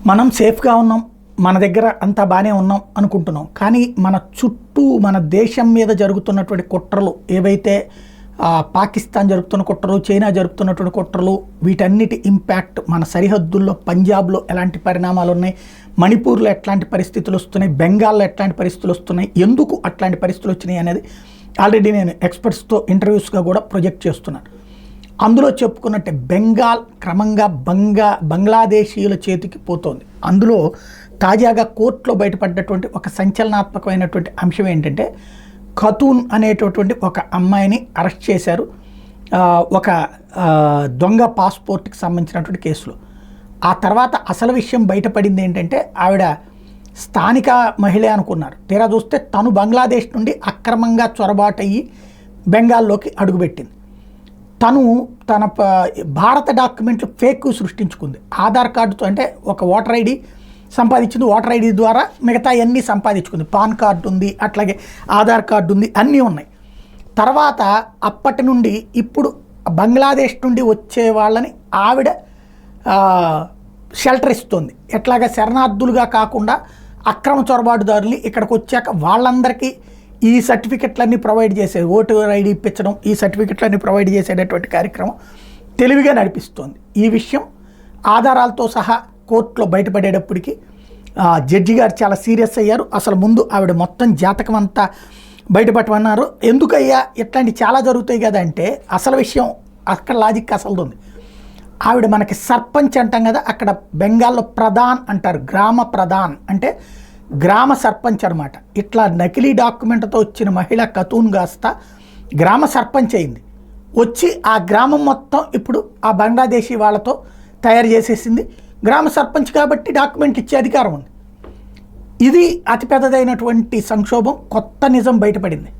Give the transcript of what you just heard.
మనం సేఫ్గా ఉన్నాం, మన దగ్గర అంతా బాగానే ఉన్నాం అనుకుంటున్నాం. కానీ మన చుట్టూ మన దేశం మీద జరుగుతున్నటువంటి కుట్రలు ఏవైతే పాకిస్తాన్ జరుపుతున్న కుట్రలు, చైనా జరుపుతున్నటువంటి కుట్రలు, వీటన్నిటి ఇంపాక్ట్ మన సరిహద్దుల్లో పంజాబ్లో ఎలాంటి పరిణామాలు ఉన్నాయి, మణిపూర్లో ఎట్లాంటి పరిస్థితులు వస్తున్నాయి, బెంగాల్లో ఎట్లాంటి పరిస్థితులు వస్తున్నాయి, ఎందుకు అట్లాంటి పరిస్థితులు వచ్చినాయి అనేది ఆల్రెడీ నేను ఎక్స్పర్ట్స్తో ఇంటర్వ్యూస్గా కూడా ప్రొజెక్ట్ చేస్తున్నాను. అందులో చెప్పుకున్నట్టే బెంగాల్ క్రమంగా బంగ్లాదేశీయుల చేతికి పోతోంది. అందులో తాజాగా కోర్టులో బయటపడ్డటువంటి ఒక సంచలనాత్మకమైనటువంటి అంశం ఏంటంటే, ఖతూన్ అనేటటువంటి ఒక అమ్మాయిని అరెస్ట్ చేశారు ఒక దొంగ పాస్పోర్ట్కి సంబంధించినటువంటి కేసులో. ఆ తర్వాత అసలు విషయం బయటపడింది ఏంటంటే, ఆవిడ స్థానిక మహిళ అనుకున్నారు. తీరా చూస్తే తను బంగ్లాదేశ్ నుండి అక్రమంగా చొరబాటయ్యి బెంగాల్లోకి అడుగుపెట్టింది. తను తన భారత డాక్యుమెంట్లు ఫేక్ సృష్టించుకుంది. ఆధార్ కార్డుతో, అంటే ఒక ఓటర్ ఐడి సంపాదించింది, ఓటర్ ఐడి ద్వారా మిగతా అన్నీ సంపాదించుకుంది. పాన్ కార్డు ఉంది, అట్లాగే ఆధార్ కార్డు ఉంది, అన్నీ ఉన్నాయి. తర్వాత అప్పటి నుండి ఇప్పుడు బంగ్లాదేశ్ నుండి వచ్చే వాళ్ళని ఆవిడ షెల్టర్ ఇస్తుంది. ఎట్లాగా శరణార్థులుగా కాకుండా అక్రమ చొరబాటుదారుల్ని ఇక్కడికి వచ్చాక వాళ్ళందరికీ ఈ సర్టిఫికెట్లన్నీ ప్రొవైడ్ చేసేది, ఓటర్ ఐడి ఇప్పించడం, ఈ సర్టిఫికెట్లన్నీ ప్రొవైడ్ చేసేటటువంటి కార్యక్రమం తెలివిగా నడిపిస్తోంది. ఈ విషయం ఆధారాలతో సహా కోర్టులో బయటపడేటప్పటికి జడ్జి గారు చాలా సీరియస్ అయ్యారు. అసలు ముందు ఆవిడ మొత్తం జాతకం అంతా బయటపట్టమన్నారు. ఎందుకయ్యా ఇట్లాంటి చాలా జరుగుతాయి కదా అంటే, అసలు విషయం అక్కడ లాజిక్ అసలు ఉంది. ఆవిడ మనకి సర్పంచ్ అంటాం కదా, అక్కడ బెంగాల్లో ప్రధాన్ అంటారు, గ్రామ ప్రధాన్ అంటే గ్రామ సర్పంచ్ అనమాట. ఇట్లా నకిలీ డాక్యుమెంట్తో వచ్చిన మహిళ ఖతూన్ కాస్త గ్రామ సర్పంచ్ అయింది. వచ్చి ఆ గ్రామం మొత్తం ఇప్పుడు ఆ బంగ్లాదేశీ వాళ్ళతో తయారు చేసేసింది. గ్రామ సర్పంచ్ కాబట్టి డాక్యుమెంట్ ఇచ్చే అధికారం ఉంది. ఇది అతిపెద్దదైనటువంటి సంక్షోభం. కొత్త నిజం బయటపడింది.